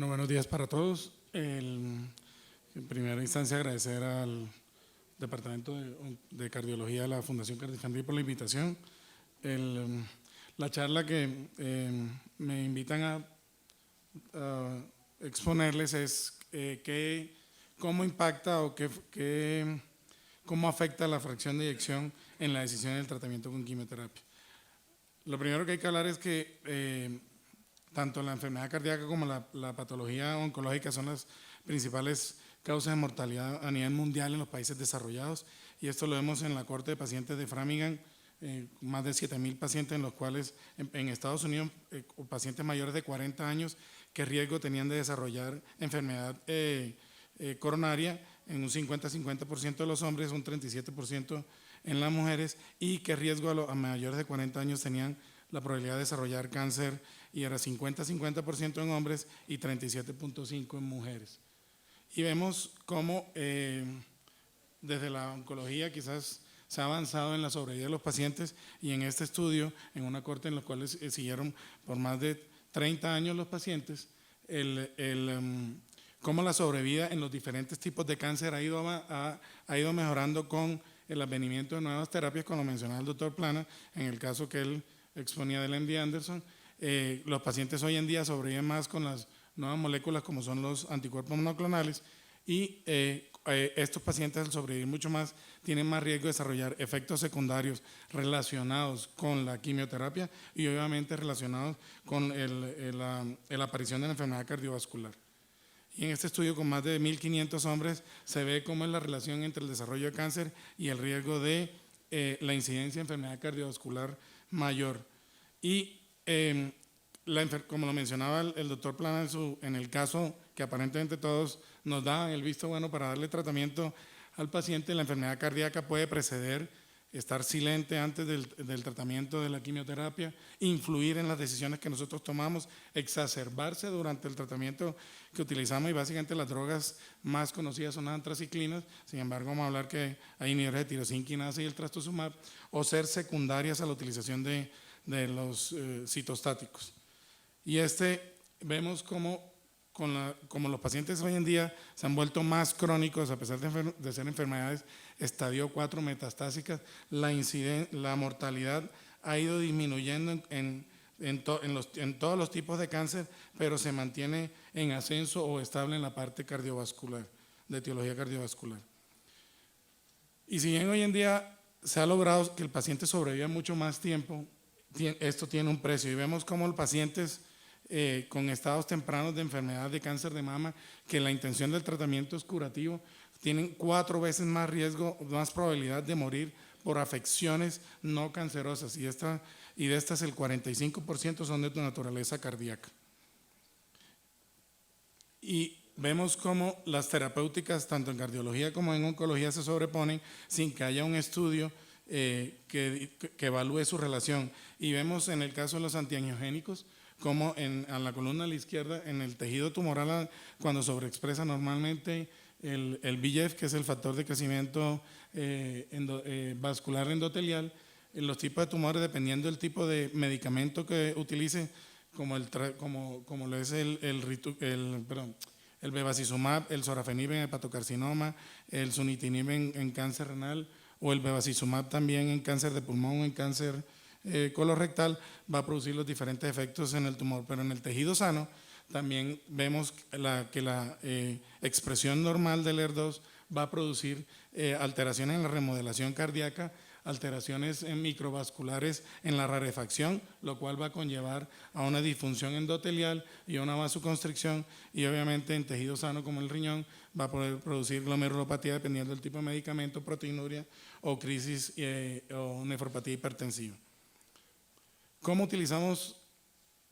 Bueno, buenos días para todos. En primera instancia, agradecer al Departamento de Cardiología de la Fundación CardioInfantil por la invitación. La charla que me invitan a exponerles es cómo impacta o cómo afecta la fracción de eyección en la decisión del tratamiento con quimioterapia. Lo primero que hay que hablar es que tanto la enfermedad cardíaca como la patología oncológica son las principales causas de mortalidad a nivel mundial en los países desarrollados, y esto lo vemos en la cohorte de pacientes de Framingham, más de 7.000 pacientes, en los cuales en Estados Unidos, pacientes mayores de 40 años, qué riesgo tenían de desarrollar enfermedad coronaria en un 50-50% de los hombres, un 37% en las mujeres, y qué riesgo a mayores de 40 años tenían la probabilidad de desarrollar cáncer, y era 50-50% en hombres y 37.5% en mujeres. Y vemos cómo desde la oncología quizás se ha avanzado en la sobrevida de los pacientes, y en este estudio, en una corte en la cual siguieron por más de 30 años los pacientes, cómo la sobrevida en los diferentes tipos de cáncer ha ido mejorando con el advenimiento de nuevas terapias, como lo mencionaba el doctor Plana, en el caso que él exponía del MD Anderson. Los pacientes hoy en día sobreviven más con las nuevas moléculas como son los anticuerpos monoclonales, y estos pacientes, al sobrevivir mucho más, tienen más riesgo de desarrollar efectos secundarios relacionados con la quimioterapia y obviamente relacionados con la aparición de la enfermedad cardiovascular. Y en este estudio, con más de 1.500 hombres, se ve cómo es la relación entre el desarrollo de cáncer y el riesgo de la incidencia de enfermedad cardiovascular mayor. Y como lo mencionaba el doctor Plana en el caso que aparentemente todos nos daban el visto bueno para darle tratamiento al paciente, la enfermedad cardíaca puede preceder, estar silente antes del tratamiento de la quimioterapia, influir en las decisiones que nosotros tomamos, exacerbarse durante el tratamiento que utilizamos, y básicamente las drogas más conocidas son las antraciclinas. Sin embargo, vamos a hablar que hay inhibidores de tirosina quinasa y el trastuzumab, o ser secundarias a la utilización de los citostáticos. Y vemos como los pacientes hoy en día se han vuelto más crónicos, a pesar de ser enfermedades estadio 4 metastásicas, la mortalidad ha ido disminuyendo en todos los tipos de cáncer, pero se mantiene en ascenso o estable en la parte cardiovascular, de etiología cardiovascular. Y si bien hoy en día se ha logrado que el paciente sobreviva mucho más tiempo, esto tiene un precio, y vemos cómo los pacientes con estados tempranos de enfermedad de cáncer de mama, que la intención del tratamiento es curativo, tienen 4 veces más riesgo, más probabilidad de morir por afecciones no cancerosas, y de estas el 45% son de naturaleza cardíaca. Y vemos cómo las terapéuticas, tanto en cardiología como en oncología, se sobreponen sin que haya un estudio que evalúe su relación. Y vemos en el caso de los antiangiogénicos, como a la columna a la izquierda, en el tejido tumoral, cuando sobreexpresa normalmente el VEGF, que es el factor de crecimiento vascular endotelial, en los tipos de tumores, dependiendo del tipo de medicamento que utilice, como lo es el bevacizumab, el sorafenib en hepatocarcinoma, el sunitinib en cáncer renal, o el bevacizumab también en cáncer de pulmón o en cáncer colorectal, va a producir los diferentes efectos en el tumor. Pero en el tejido sano también vemos que la expresión normal del ER2 va a producir alteraciones en la remodelación cardíaca, alteraciones microvasculares en la rarefacción, lo cual va a conllevar a una disfunción endotelial y a una vasoconstricción, y obviamente en tejido sano como el riñón va a poder producir glomerulopatía dependiendo del tipo de medicamento, proteinuria o crisis o nefropatía hipertensiva. ¿Cómo utilizamos?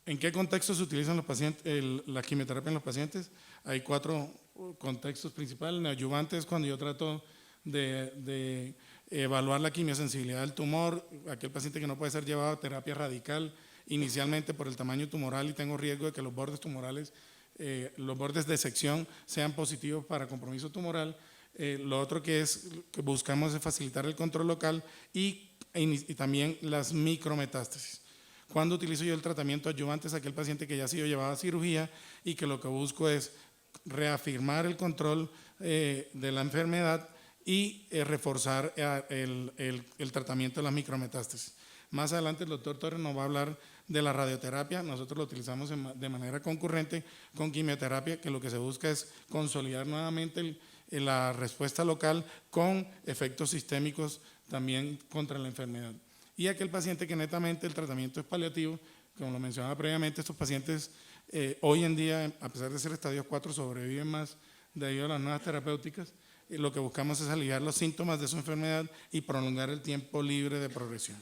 ¿En qué contextos se utilizan la quimioterapia en los pacientes? Hay 4 contextos principales. Neoadyuvante es cuando yo trato de evaluar la quimiosensibilidad del tumor, aquel paciente que no puede ser llevado a terapia radical inicialmente por el tamaño tumoral y tengo riesgo de que los bordes tumorales, los bordes de sección sean positivos para compromiso tumoral. Lo otro que buscamos es facilitar el control local y también las micrometástasis. Cuando utilizo yo el tratamiento adyuvante es aquel paciente que ya ha sido llevado a cirugía y que lo que busco es reafirmar el control de la enfermedad y reforzar el tratamiento de las micrometástasis. Más adelante el doctor Torres nos va a hablar de la radioterapia. Nosotros lo utilizamos de manera concurrente con quimioterapia, que lo que se busca es consolidar nuevamente la respuesta local con efectos sistémicos también contra la enfermedad. Y aquel paciente que netamente el tratamiento es paliativo, como lo mencionaba previamente, estos pacientes hoy en día, a pesar de ser estadios 4, sobreviven más debido a las nuevas terapéuticas. Lo que buscamos es aliviar los síntomas de su enfermedad y prolongar el tiempo libre de progresión.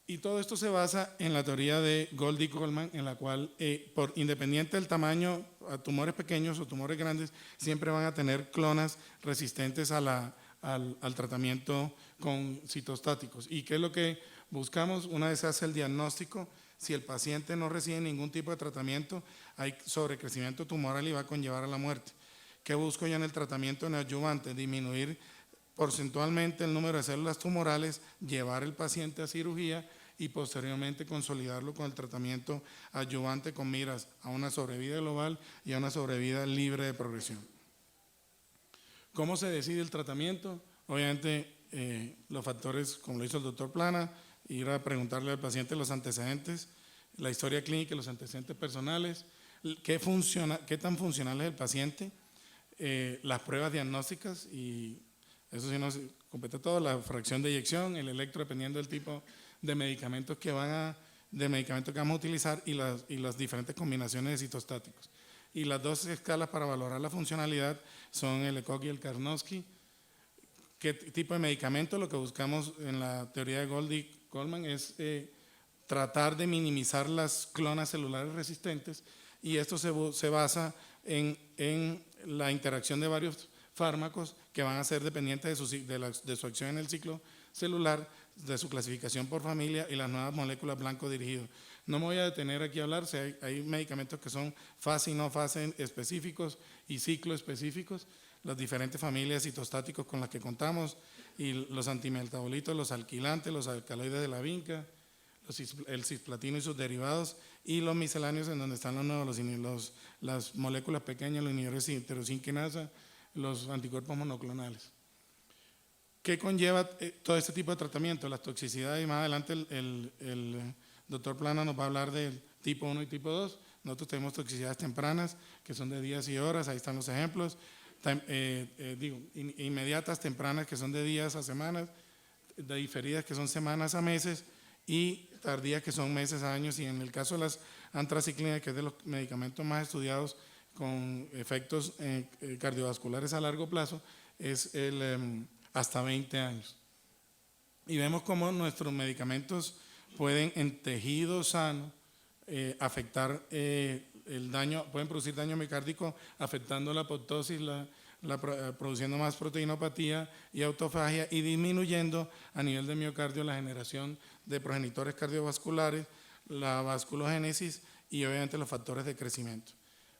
Y todo esto se basa en la teoría de Gold-Coleman, en la cual, independiente del tamaño, a tumores pequeños o tumores grandes, siempre van a tener clonas resistentes al tratamiento con citostáticos. ¿Y qué es lo que buscamos? Una vez se hace el diagnóstico, si el paciente no recibe ningún tipo de tratamiento, hay sobrecrecimiento tumoral y va a conllevar a la muerte. ¿Qué busco yo en el tratamiento neoadyuvante? Disminuir porcentualmente el número de células tumorales, llevar el paciente a cirugía y posteriormente consolidarlo con el tratamiento adyuvante con miras a una sobrevida global y a una sobrevida libre de progresión. ¿Cómo se decide el tratamiento? Obviamente los factores, como lo hizo el doctor Plana, ir a preguntarle al paciente los antecedentes, la historia clínica, los antecedentes personales, qué tan funcional es el paciente, las pruebas diagnósticas, y eso sí nos compete todo, la fracción de eyección, el electro, dependiendo del tipo de medicamentos que vamos a utilizar, y las diferentes combinaciones de citostáticos. Y las dos escalas para valorar la funcionalidad son el ECOG y el Karnofsky. ¿Qué tipo de medicamento? Lo que buscamos en la teoría de Gold-Coleman es tratar de minimizar las clonas celulares resistentes, y esto se basa en la interacción de varios fármacos que van a ser dependientes de su acción en el ciclo celular, de su clasificación por familia y las nuevas moléculas blanco dirigido. No me voy a detener aquí a hablar, hay medicamentos que son fase y no fase específicos y ciclo específicos, las diferentes familias citostáticos con las que contamos, y los antimetabolitos, los alquilantes, los alcaloides de la vinca, el cisplatino y sus derivados, y los misceláneos en donde están las moléculas pequeñas, los inhibidores de tirosinquinasa, los anticuerpos monoclonales. ¿Qué conlleva todo este tipo de tratamiento? Las toxicidades, y más adelante el doctor Plana nos va a hablar del tipo 1 y tipo 2. Nosotros tenemos toxicidades tempranas, que son de días y horas, ahí están los ejemplos. Inmediatas, tempranas, que son de días a semanas, de diferidas, que son semanas a meses, y tardías, que son meses a años. Y en el caso de las antraciclinas, que es de los medicamentos más estudiados con efectos cardiovasculares a largo plazo, es hasta 20 años. Y vemos cómo nuestros medicamentos pueden en tejido sano afectar el daño, pueden producir daño miocárdico afectando la apoptosis, produciendo más proteinopatía y autofagia, y disminuyendo a nivel de miocardio la generación de progenitores cardiovasculares, la vasculogénesis y obviamente los factores de crecimiento.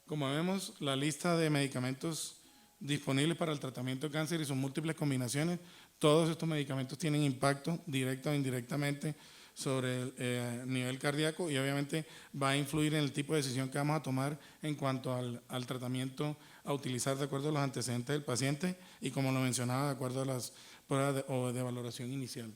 Como vemos, la lista de medicamentos disponibles para el tratamiento de cáncer y sus múltiples combinaciones, todos estos medicamentos tienen impacto directo o indirectamente sobre el nivel cardíaco, y obviamente va a influir en el tipo de decisión que vamos a tomar en cuanto al tratamiento a utilizar de acuerdo a los antecedentes del paciente y, como lo mencionaba, de acuerdo a las pruebas de valoración inicial.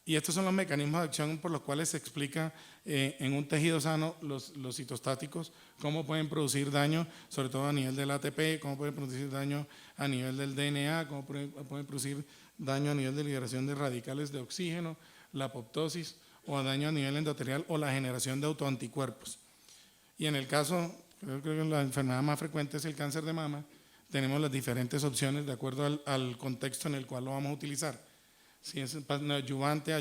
Y estos son los mecanismos de acción por los cuales se explica en un tejido sano los citostáticos, cómo pueden producir daño, sobre todo a nivel del ATP, cómo pueden producir daño a nivel del DNA, cómo pueden producir daño a nivel de liberación de radicales de oxígeno, la apoptosis, o daño a nivel endotelial, o la generación de autoanticuerpos. Y en el caso, creo que la enfermedad más frecuente es el cáncer de mama, tenemos las diferentes opciones de acuerdo al contexto en el cual lo vamos a utilizar. Si es adyuvante,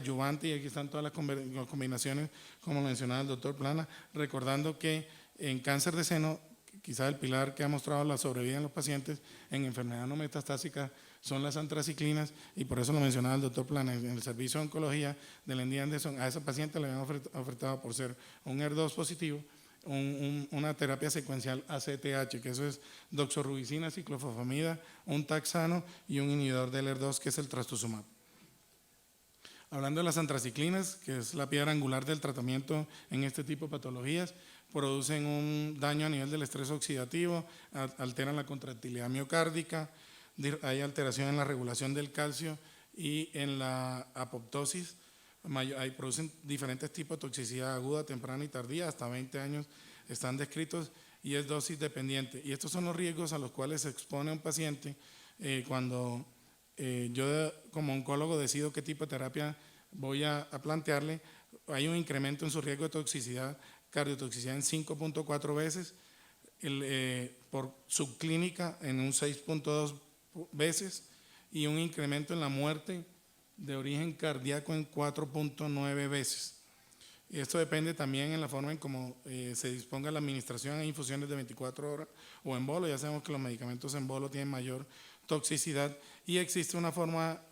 y aquí están todas las combinaciones, como mencionaba el doctor Plana, recordando que en cáncer de seno, quizás el pilar que ha mostrado la sobrevida en los pacientes en enfermedad no metastásica son las antraciclinas, y por eso lo mencionaba el doctor Plana. En el servicio de oncología del MD Anderson, a esa paciente le habían ofertado, por ser un HER2 positivo, una terapia secuencial ACTH, que eso es doxorubicina, ciclofosfamida, un taxano y un inhibidor del HER2, que es el trastuzumab. Hablando de las antraciclinas, que es la piedra angular del tratamiento en este tipo de patologías, producen un daño a nivel del estrés oxidativo, alteran la contractilidad miocárdica, hay alteración en la regulación del calcio y en la apoptosis. Producen diferentes tipos de toxicidad aguda, temprana y tardía, hasta 20 años están descritos y es dosis dependiente. Y estos son los riesgos a los cuales se expone un paciente cuando yo como oncólogo decido qué tipo de terapia voy a plantearle. Hay un incremento en su riesgo de toxicidad, cardiotoxicidad en 5.4 veces, por subclínica en un 6.2 veces y un incremento en la muerte de origen cardíaco en 4.9 veces. Y esto depende también en la forma en cómo se disponga la administración en infusiones de 24 horas o en bolo. Ya sabemos que los medicamentos en bolo tienen mayor toxicidad y existe una forma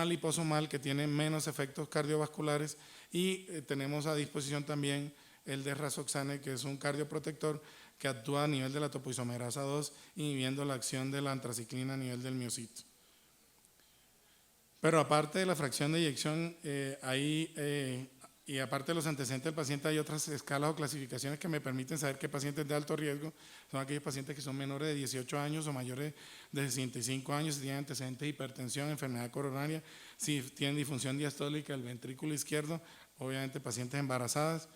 liposomal que tiene menos efectos cardiovasculares y tenemos a disposición también el de Rasoxane, que es un cardioprotector que actúa a nivel de la topoisomerasa 2, inhibiendo la acción de la antraciclina a nivel del miocito. Pero aparte de la fracción de eyección, y aparte de los antecedentes del paciente, hay otras escalas o clasificaciones que me permiten saber qué pacientes de alto riesgo son aquellos pacientes que son menores de 18 años o mayores de 65 años, si tienen antecedentes de hipertensión, enfermedad coronaria, si tienen disfunción diastólica del ventrículo izquierdo, obviamente pacientes embarazadas.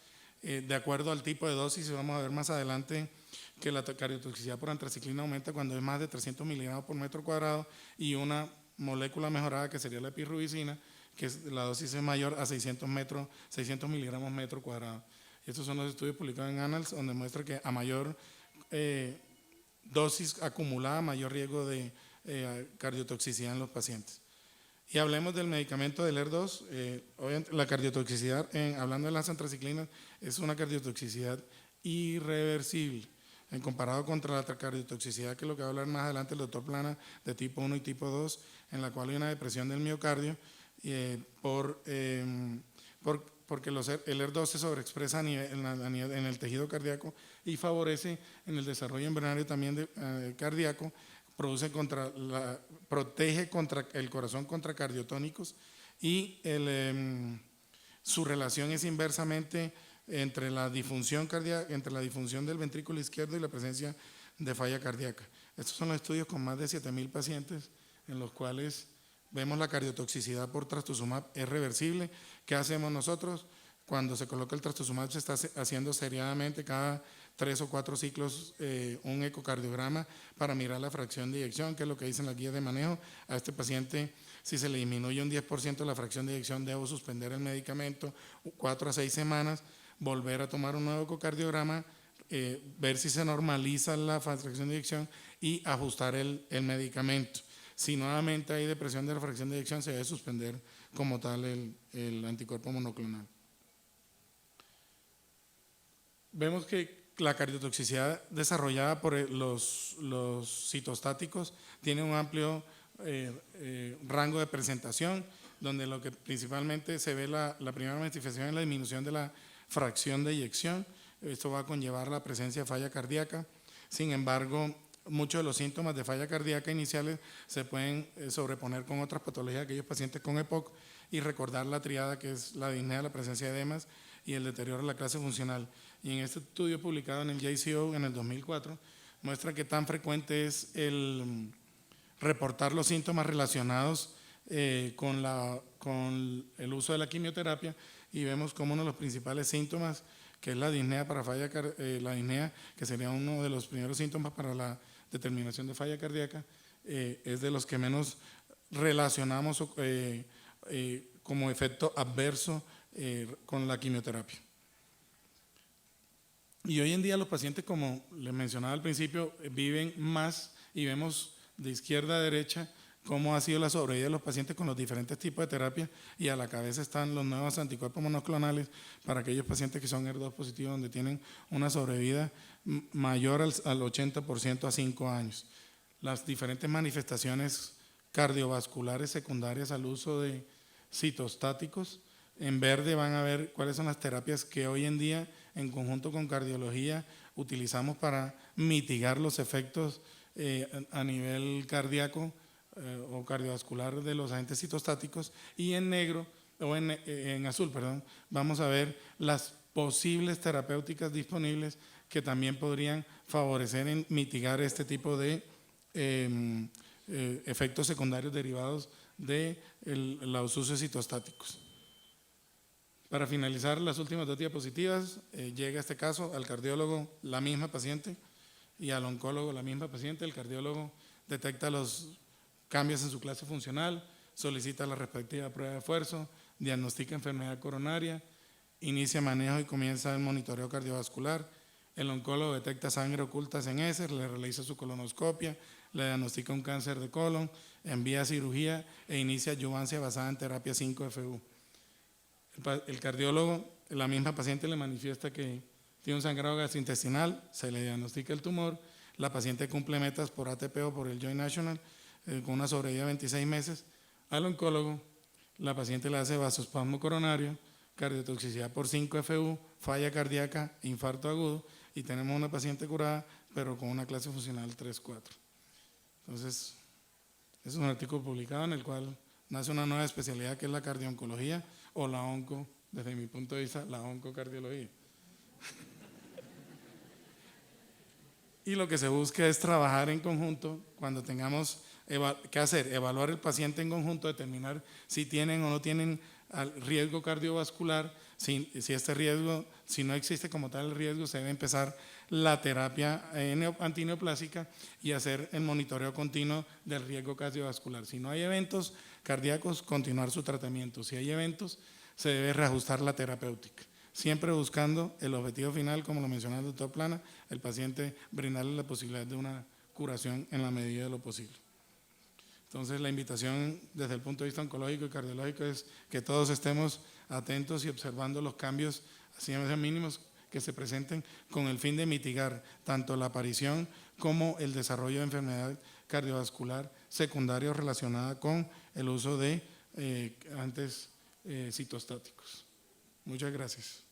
De acuerdo al tipo de dosis, vamos a ver más adelante que la cardiotoxicidad por antraciclina aumenta cuando es más de 300 miligramos por metro cuadrado y una molécula mejorada que sería la epirubicina, que la dosis es mayor a 600 miligramos metro cuadrado. Estos son los estudios publicados en Annals, donde muestra que a mayor dosis acumulada, mayor riesgo de cardiotoxicidad en los pacientes. Y hablemos del medicamento del ER2. Obviamente la cardiotoxicidad, hablando de las antraciclinas, es una cardiotoxicidad irreversible en comparado contra la cardiotoxicidad, que es lo que va a hablar más adelante el doctor Plana, de tipo 1 y tipo 2, en la cual hay una depresión del miocardio porque el ER2 se sobreexpresa en el tejido cardíaco y favorece en el desarrollo embrionario también cardíaco, protege contra el corazón contra cardiotónicos y su relación es inversamente entre la disfunción cardíaca, entre la disfunción del ventrículo izquierdo y la presencia de falla cardíaca. Estos son los estudios con más de 7.000 pacientes en los cuales vemos la cardiotoxicidad por trastuzumab es reversible. ¿Qué hacemos nosotros? Cuando se coloca el trastuzumab se está haciendo seriadamente cada 3 o 4 ciclos un ecocardiograma para mirar la fracción de eyección, que es lo que dicen las guías de manejo. A este paciente, si se le disminuye un 10% la fracción de eyección, debo suspender el medicamento 4 a 6 semanas, volver a tomar un nuevo ecocardiograma, ver si se normaliza la fracción de eyección y ajustar el medicamento. Si nuevamente hay depresión de la fracción de eyección, se debe suspender como tal el anticuerpo monoclonal. Vemos que la cardiotoxicidad desarrollada por los citostáticos tiene un amplio rango de presentación, donde lo que principalmente se ve la primera manifestación es la disminución de la fracción de eyección. Esto va a conllevar la presencia de falla cardíaca. Sin embargo, muchos de los síntomas de falla cardíaca iniciales se pueden sobreponer con otras patologías de aquellos pacientes con EPOC y recordar la triada que es la disnea, la presencia de edemas y el deterioro de la clase funcional. Y en este estudio publicado en el JCO en el 2004 muestra que tan frecuente es el reportar los síntomas relacionados con el uso de la quimioterapia y vemos como uno de los principales síntomas, que es la disnea para la disnea, que sería uno de los primeros síntomas para la determinación de falla cardíaca, es de los que menos relacionamos como efecto adverso con la quimioterapia. Y hoy en día los pacientes, como les mencionaba al principio, viven más y vemos de izquierda a derecha cómo ha sido la sobrevida de los pacientes con los diferentes tipos de terapia y a la cabeza están los nuevos anticuerpos monoclonales para aquellos pacientes que son ER2 positivos donde tienen una sobrevida mayor al 80% a 5 años. Las diferentes manifestaciones cardiovasculares secundarias al uso de citostáticos, en verde van a ver cuáles son las terapias que hoy en día en conjunto con cardiología utilizamos para mitigar los efectos a nivel cardíaco o cardiovascular de los agentes citostáticos, y en negro, o en azul, perdón, vamos a ver las posibles terapéuticas disponibles que también podrían favorecer en mitigar este tipo de efectos secundarios derivados de los usos citostáticos. Para finalizar, las últimas 2 diapositivas, llega este caso al cardiólogo la misma paciente y al oncólogo la misma paciente. El cardiólogo detecta los cambios en su clase funcional, solicita la respectiva prueba de esfuerzo, diagnostica enfermedad coronaria, inicia manejo y comienza el monitoreo cardiovascular. El oncólogo detecta sangre oculta en heces, le realiza su colonoscopia, le diagnostica un cáncer de colon, envía a cirugía e inicia adyuvancia basada en terapia 5-FU. El cardiólogo, la misma paciente le manifiesta que tiene un sangrado gastrointestinal, se le diagnostica el tumor, la paciente cumple metas por ATP o por el Joint National con una sobrevida de 26 meses. Al oncólogo, la paciente le hace vasospasmo coronario, cardiotoxicidad por 5-FU, falla cardíaca, infarto agudo, y tenemos una paciente curada, pero con una clase funcional 3-4. Entonces, es un artículo publicado en el cual nace una nueva especialidad que es la cardiooncología o la onco, desde mi punto de vista, la oncocardiología. Y lo que se busca es trabajar en conjunto cuando tengamos que hacer, evaluar el paciente en conjunto, determinar si tienen o no tienen riesgo cardiovascular, si este riesgo, si no existe como tal el riesgo, se debe empezar la terapia antineoplásica y hacer el monitoreo continuo del riesgo cardiovascular. Si no hay eventos cardíacos, continuar su tratamiento. Si hay eventos, se debe reajustar la terapéutica. Siempre buscando el objetivo final, como lo mencionó el doctor Plana, el paciente brindarle la posibilidad de una curación en la medida de lo posible. Entonces, la invitación desde el punto de vista oncológico y cardiológico es que todos estemos atentos y observando los cambios, así mínimos, que se presenten con el fin de mitigar tanto la aparición como el desarrollo de enfermedad cardiovascular secundaria relacionada con el uso de agentes citostáticos. Muchas gracias.